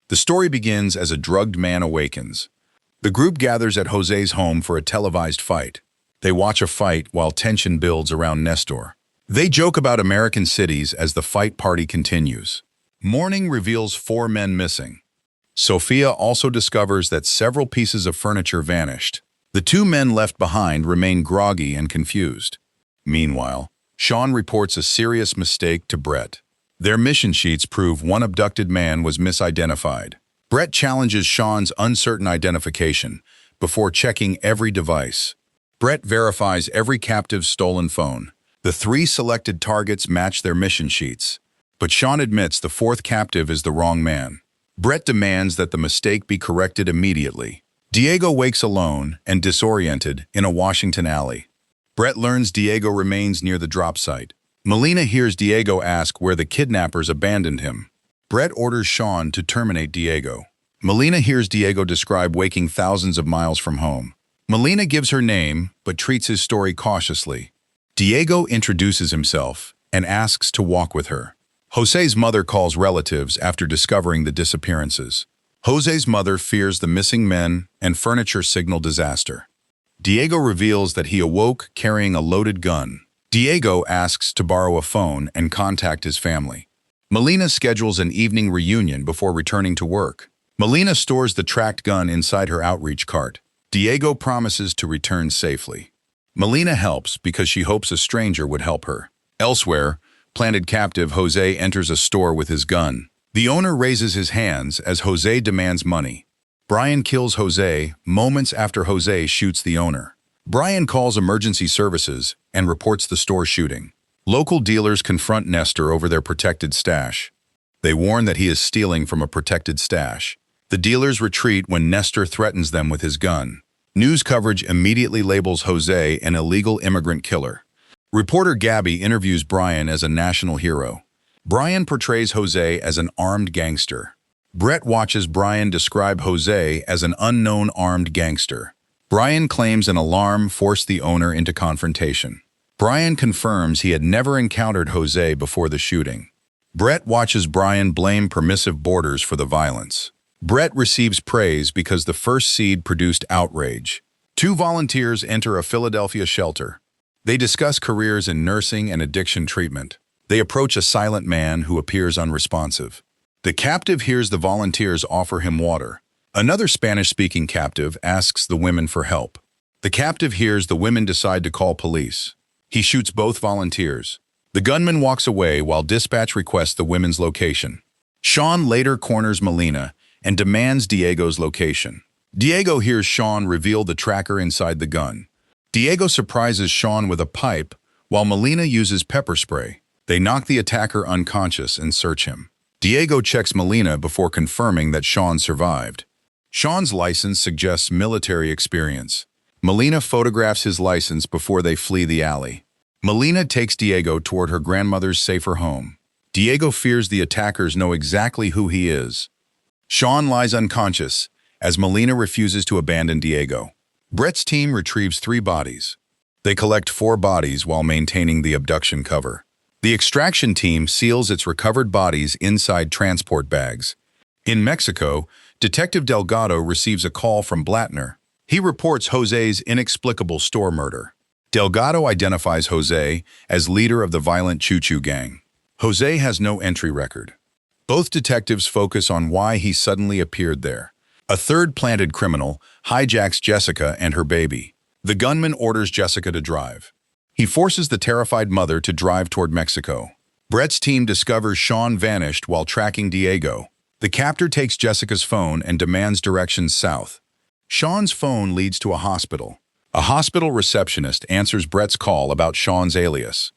The story begins as a drugged man awakens. The group gathers at Jose's home for a televised fight. They watch a fight while tension builds around Nestor. They joke about American cities as the fight party continues. Morning reveals 4 men missing. Sophia also discovers that several pieces of furniture vanished. The 2 men left behind remain groggy and confused. Meanwhile, Sean reports a serious mistake to Brett. Their mission sheets prove one abducted man was misidentified. Brett challenges Sean's uncertain identification before checking every device. Brett verifies every captive's stolen phone. The 3 selected targets match their mission sheets, but Sean admits the 4th captive is the wrong man. Brett demands that the mistake be corrected immediately. Diego wakes alone and disoriented in a Washington alley. Brett learns Diego remains near the drop site. Melina hears Diego ask where the kidnappers abandoned him. Brett orders Sean to terminate Diego. Melina hears Diego describe waking thousands of miles from home. Melina gives her name, but treats his story cautiously. Diego introduces himself and asks to walk with her. Jose's mother calls relatives after discovering the disappearances. Jose's mother fears the missing men and furniture signal disaster. Diego reveals that he awoke carrying a loaded gun. Diego asks to borrow a phone and contact his family. Melina schedules an evening reunion before returning to work. Melina stores the tracked gun inside her outreach cart. Diego promises to return safely. Melina helps because she hopes a stranger would help her. Elsewhere, planted captive Jose enters a store with his gun. The owner raises his hands as Jose demands money. Brian kills Jose moments after Jose shoots the owner. Brian calls emergency services and reports the store shooting. Local dealers confront Nestor over their protected stash. They warn that he is stealing from a protected stash. The dealers retreat when Nestor threatens them with his gun. News coverage immediately labels Jose an illegal immigrant killer. Reporter Gabby interviews Brian as a national hero. Brian portrays Jose as an armed gangster. Brett watches Brian describe Jose as an unknown armed gangster. Brian claims an alarm forced the owner into confrontation. Brian confirms he had never encountered Jose before the shooting. Brett watches Brian blame permissive borders for the violence. Brett receives praise because the first seed produced outrage. 2 volunteers enter a Philadelphia shelter. They discuss careers in nursing and addiction treatment. They approach a silent man who appears unresponsive. The captive hears the volunteers offer him water. Another Spanish-speaking captive asks the women for help. The captive hears the women decide to call police. He shoots both volunteers. The gunman walks away while dispatch requests the women's location. Sean later corners Melina and demands Diego's location. Diego hears Sean reveal the tracker inside the gun. Diego surprises Sean with a pipe while Melina uses pepper spray. They knock the attacker unconscious and search him. Diego checks Melina before confirming that Sean survived. Sean's license suggests military experience. Melina photographs his license before they flee the alley. Melina takes Diego toward her grandmother's safer home. Diego fears the attackers know exactly who he is. Sean lies unconscious as Melina refuses to abandon Diego. Brett's team retrieves 3 bodies. They collect 4 bodies while maintaining the abduction cover. The extraction team seals its recovered bodies inside transport bags. In Mexico, Detective Delgado receives a call from Blattner. He reports Jose's inexplicable store murder. Delgado identifies Jose as leader of the violent Choo-Choo gang. Jose has no entry record. Both detectives focus on why he suddenly appeared there. A third planted criminal hijacks Jessica and her baby. The gunman orders Jessica to drive. He forces the terrified mother to drive toward Mexico. Brett's team discovers Sean vanished while tracking Diego. The captor takes Jessica's phone and demands directions south. Sean's phone leads to a hospital. A hospital receptionist answers Brett's call about Sean's alias.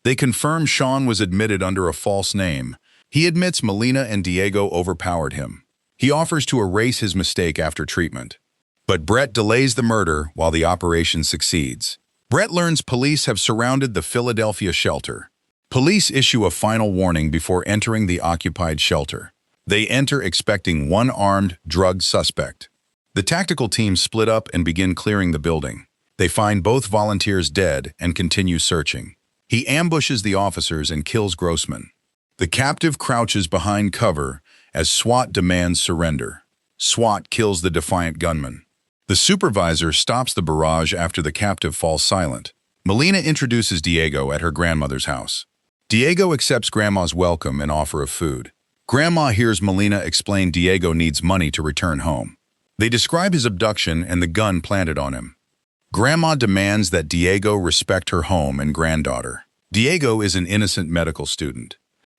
They confirm Sean was admitted under a false name. He admits Melina and Diego overpowered him. He offers to erase his mistake after treatment. But Brett delays the murder while the operation succeeds. Brett learns police have surrounded the Philadelphia shelter. Police issue a final warning before entering the occupied shelter. They enter expecting one armed, drugged suspect. The tactical team split up and begin clearing the building. They find both volunteers dead and continue searching. He ambushes the officers and kills Grossman. The captive crouches behind cover as SWAT demands surrender. SWAT kills the defiant gunman. The supervisor stops the barrage after the captive falls silent. Melina introduces Diego at her grandmother's house. Diego accepts Grandma's welcome and offer of food. Grandma hears Melina explain Diego needs money to return home. They describe his abduction and the gun planted on him. Grandma demands that Diego respect her home and granddaughter. Diego is an innocent medical student.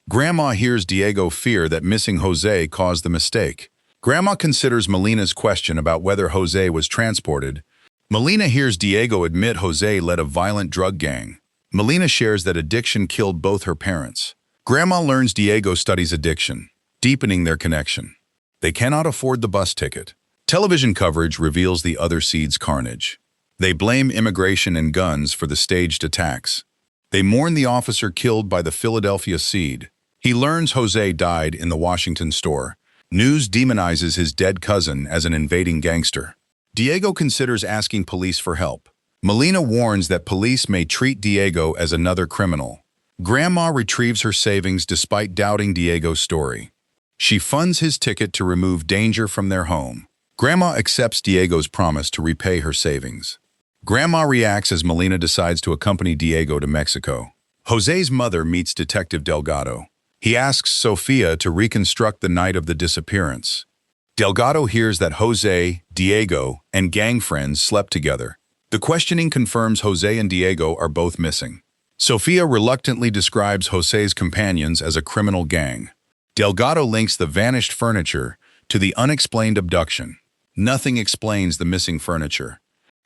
Grandma hears Diego fear that missing Jose caused the mistake. Grandma considers Melina's question about whether Jose was transported. Melina hears Diego admit Jose led a violent drug gang. Melina shares that addiction killed both her parents. Grandma learns Diego studies addiction, deepening their connection. They cannot afford the bus ticket. Television coverage reveals the other seed's carnage. They blame immigration and guns for the staged attacks. They mourn the officer killed by the Philadelphia seed. He learns Jose died in the Washington store. News demonizes his dead cousin as an invading gangster. Diego considers asking police for help. Melina warns that police may treat Diego as another criminal. Grandma retrieves her savings despite doubting Diego's story. She funds his ticket to remove danger from their home. Grandma accepts Diego's promise to repay her savings. Grandma reacts as Melina decides to accompany Diego to Mexico. Jose's mother meets Detective Delgado. He asks Sofia to reconstruct the night of the disappearance. Delgado hears that Jose, Diego, and gang friends slept together. The questioning confirms Jose and Diego are both missing. Sofia reluctantly describes Jose's companions as a criminal gang. Delgado links the vanished furniture to the unexplained abduction. Nothing explains the missing furniture.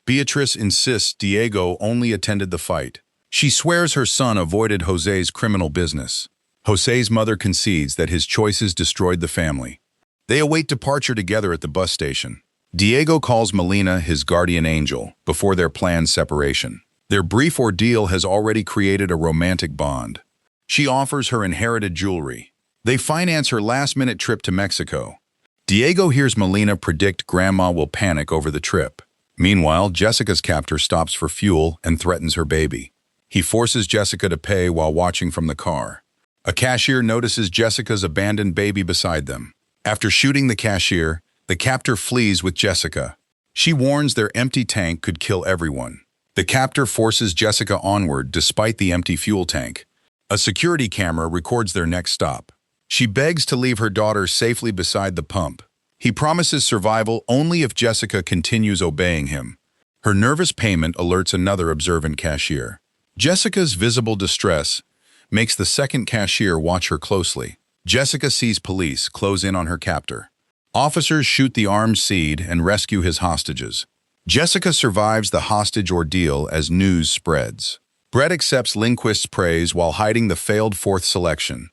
Beatrice insists Diego only attended the fight. She swears her son avoided Jose's criminal business. Jose's mother concedes that his choices destroyed the family. They await departure together at the bus station. Diego calls Melina his guardian angel before their planned separation. Their brief ordeal has already created a romantic bond. She offers her inherited jewelry. They finance her last-minute trip to Mexico. Diego hears Melina predict Grandma will panic over the trip. Meanwhile, Jessica's captor stops for fuel and threatens her baby. He forces Jessica to pay while watching from the car. A cashier notices Jessica's abandoned baby beside them. After shooting the cashier, the captor flees with Jessica. She warns their empty tank could kill everyone. The captor forces Jessica onward despite the empty fuel tank. A security camera records their next stop. She begs to leave her daughter safely beside the pump. He promises survival only if Jessica continues obeying him. Her nervous payment alerts another observant cashier. Jessica's visible distress makes the second cashier watch her closely. Jessica sees police close in on her captor. Officers shoot the armed seed and rescue his hostages. Jessica survives the hostage ordeal as news spreads. Brett accepts Lindquist's praise while hiding the failed fourth selection.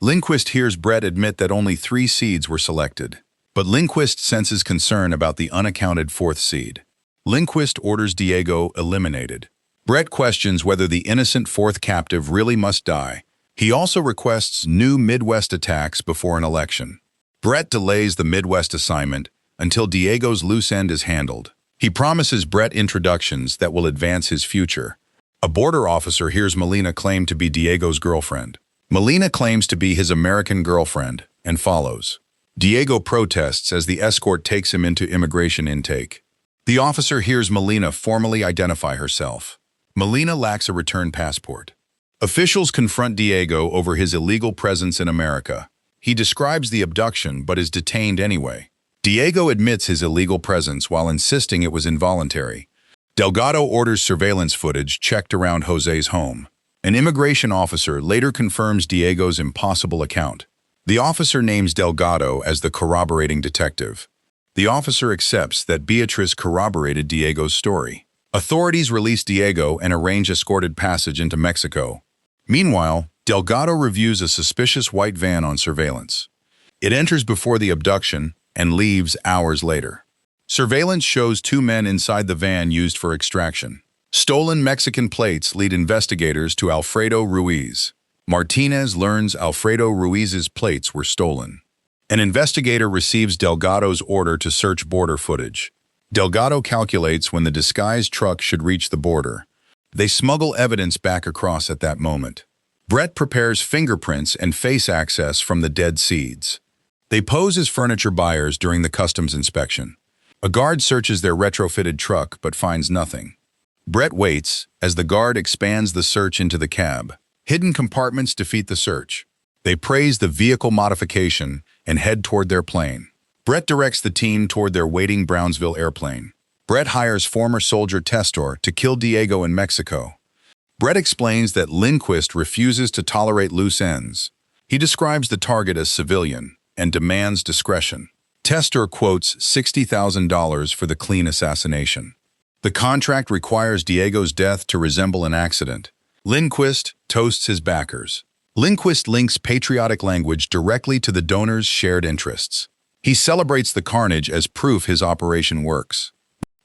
Lindquist hears Brett admit that only 3 seeds were selected, but Lindquist senses concern about the unaccounted fourth seed. Lindquist orders Diego eliminated. Brett questions whether the innocent fourth captive really must die. He also requests new Midwest attacks before an election. Brett delays the Midwest assignment until Diego's loose end is handled. He promises Brett introductions that will advance his future. A border officer hears Melina claim to be Diego's girlfriend. Melina claims to be his American girlfriend and follows. Diego protests as the escort takes him into immigration intake. The officer hears Melina formally identify herself. Melina lacks a return passport. Officials confront Diego over his illegal presence in America. He describes the abduction but is detained anyway. Diego admits his illegal presence while insisting it was involuntary. Delgado orders surveillance footage checked around Jose's home. An immigration officer later confirms Diego's impossible account. The officer names Delgado as the corroborating detective. The officer accepts that Beatrice corroborated Diego's story. Authorities release Diego and arrange escorted passage into Mexico. Meanwhile, Delgado reviews a suspicious white van on surveillance. It enters before the abduction and leaves hours later. Surveillance shows 2 men inside the van used for extraction. Stolen Mexican plates lead investigators to Alfredo Ruiz. Martinez learns Alfredo Ruiz's plates were stolen. An investigator receives Delgado's order to search border footage. Delgado calculates when the disguised truck should reach the border. They smuggle evidence back across at that moment. Brett prepares fingerprints and face access from the dead seeds. They pose as furniture buyers during the customs inspection. A guard searches their retrofitted truck but finds nothing. Brett waits as the guard expands the search into the cab. Hidden compartments defeat the search. They praise the vehicle modification and head toward their plane. Brett directs the team toward their waiting Brownsville airplane. Brett hires former soldier Testor to kill Diego in Mexico. Brett explains that Lindquist refuses to tolerate loose ends. He describes the target as civilian and demands discretion. Testor quotes $60,000 for the clean assassination. The contract requires Diego's death to resemble an accident. Lindquist toasts his backers. Lindquist links patriotic language directly to the donor's shared interests. He celebrates the carnage as proof his operation works.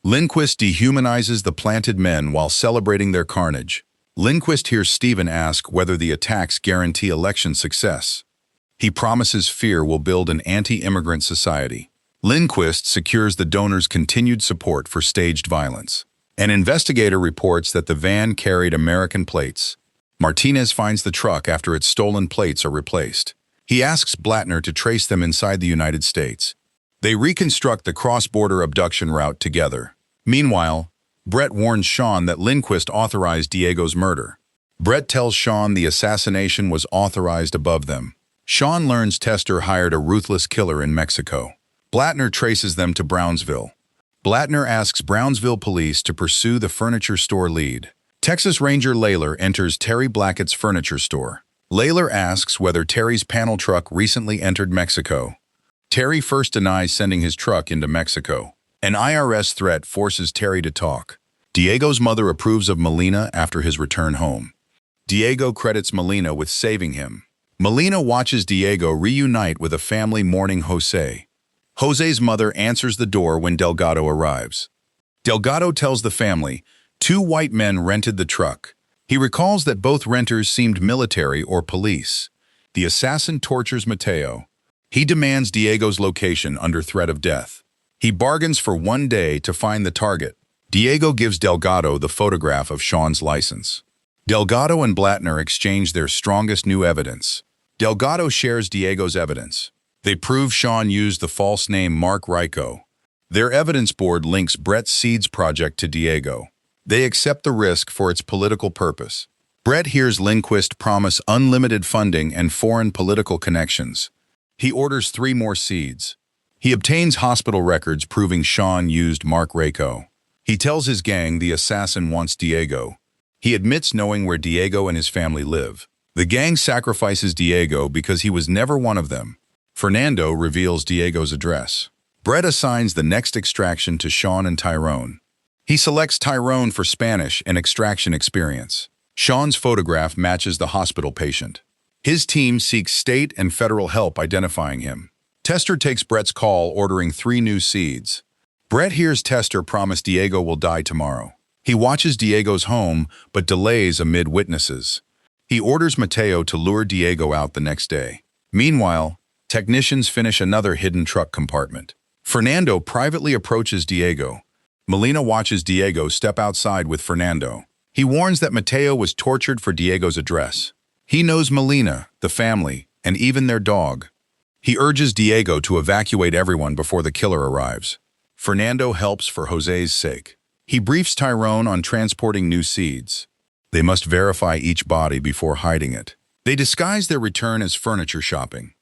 Lindquist dehumanizes the planted men while celebrating their carnage. Lindquist hears Stephen ask whether the attacks guarantee election success. He promises fear will build an anti-immigrant society. Lindquist secures the donor's continued support for staged violence. An investigator reports that the van carried American plates. Martinez finds the truck after its stolen plates are replaced. He asks Blattner to trace them inside the United States. They reconstruct the cross-border abduction route together. Meanwhile, Brett warns Sean that Lindquist authorized Diego's murder. Brett tells Sean the assassination was authorized above them. Sean learns Testor hired a ruthless killer in Mexico. Blattner traces them to Brownsville. Blattner asks Brownsville police to pursue the furniture store lead. Texas Ranger Layler enters Terry Blackett's furniture store. Layler asks whether Terry's panel truck recently entered Mexico. Terry first denies sending his truck into Mexico. An IRS threat forces Terry to talk. Diego's mother approves of Melina after his return home. Diego credits Melina with saving him. Melina watches Diego reunite with a family mourning Jose. Jose's mother answers the door when Delgado arrives. Delgado tells the family 2 white men rented the truck. He recalls that both renters seemed military or police. The assassin tortures Mateo. He demands Diego's location under threat of death. He bargains for 1 day to find the target. Diego gives Delgado the photograph of Sean's license. Delgado and Blattner exchange their strongest new evidence. Delgado shares Diego's evidence. They prove Sean used the false name Mark Rico. Their evidence board links Brett's Seeds project to Diego. They accept the risk for its political purpose. Brett hears Lindquist promise unlimited funding and foreign political connections. He orders 3 more seeds. He obtains hospital records proving Sean used Mark Rico. He tells his gang the assassin wants Diego. He admits knowing where Diego and his family live. The gang sacrifices Diego because he was never one of them. Fernando reveals Diego's address. Brett assigns the next extraction to Sean and Tyrone. He selects Tyrone for Spanish and extraction experience. Sean's photograph matches the hospital patient. His team seeks state and federal help identifying him. Testor takes Brett's call, ordering 3 new seeds. Brett hears Testor promise Diego will die tomorrow. He watches Diego's home, but delays amid witnesses. He orders Mateo to lure Diego out the next day. Meanwhile, technicians finish another hidden truck compartment. Fernando privately approaches Diego. Melina watches Diego step outside with Fernando. He warns that Mateo was tortured for Diego's address. He knows Melina, the family, and even their dog. He urges Diego to evacuate everyone before the killer arrives. Fernando helps for Jose's sake. He briefs Tyrone on transporting new seeds. They must verify each body before hiding it. They disguise their return as furniture shopping.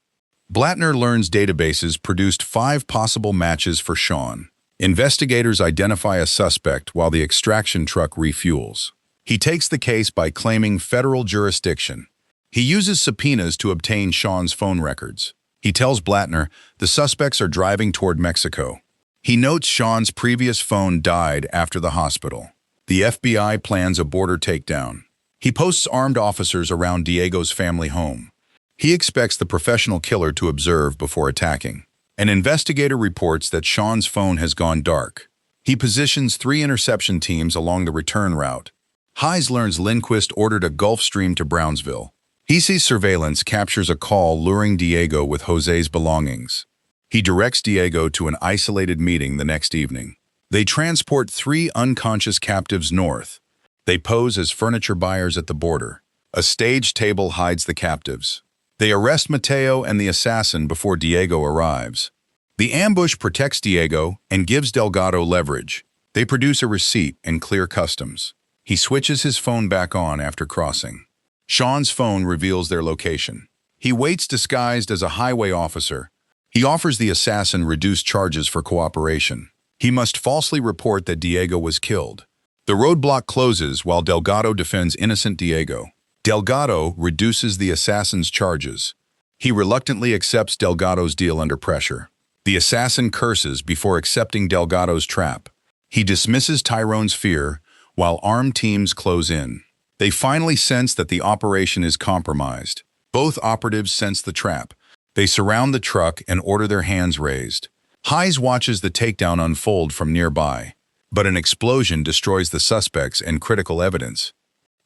Blattner learns databases produced 5 possible matches for Sean. Investigators identify a suspect while the extraction truck refuels. He takes the case by claiming federal jurisdiction. He uses subpoenas to obtain Sean's phone records. He tells Blattner the suspects are driving toward Mexico. He notes Sean's previous phone died after the hospital. The FBI plans a border takedown. He posts armed officers around Diego's family home. He expects the professional killer to observe before attacking. An investigator reports that Sean's phone has gone dark. He positions 3 interception teams along the return route. Hayes learns Lindquist ordered a Gulfstream to Brownsville. He sees surveillance captures a call luring Diego with Jose's belongings. He directs Diego to an isolated meeting the next evening. They transport 3 unconscious captives north. They pose as furniture buyers at the border. A stage table hides the captives. They arrest Mateo and the assassin before Diego arrives. The ambush protects Diego and gives Delgado leverage. They produce a receipt and clear customs. He switches his phone back on after crossing. Sean's phone reveals their location. He waits disguised as a highway officer. He offers the assassin reduced charges for cooperation. He must falsely report that Diego was killed. The roadblock closes while Delgado defends innocent Diego. Delgado reduces the assassin's charges. He reluctantly accepts Delgado's deal under pressure. The assassin curses before accepting Delgado's trap. He dismisses Tyrone's fear while armed teams close in. They finally sense that the operation is compromised. Both operatives sense the trap. They surround the truck and order their hands raised. Hayes watches the takedown unfold from nearby, but an explosion destroys the suspects and critical evidence.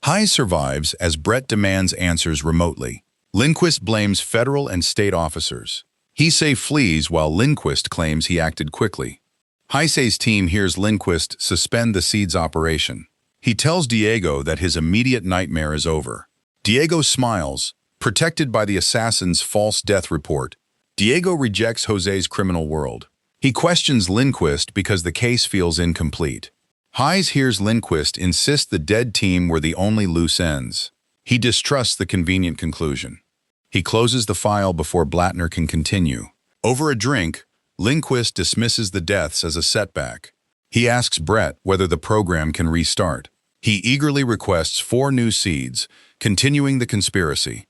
Hayes survives as Brett demands answers remotely. Lindquist blames federal and state officers. Heisei flees while Lindquist claims he acted quickly. Heisei's team hears Lindquist suspend the Seeds operation. He tells Diego that his immediate nightmare is over. Diego smiles, protected by the assassin's false death report. Diego rejects Jose's criminal world. He questions Lindquist because the case feels incomplete. Hayes hears Lindquist insist the dead team were the only loose ends. He distrusts the convenient conclusion. He closes the file before Blattner can continue. Over a drink, Lindquist dismisses the deaths as a setback. He asks Brett whether the program can restart. He eagerly requests 4 new seeds, continuing the conspiracy.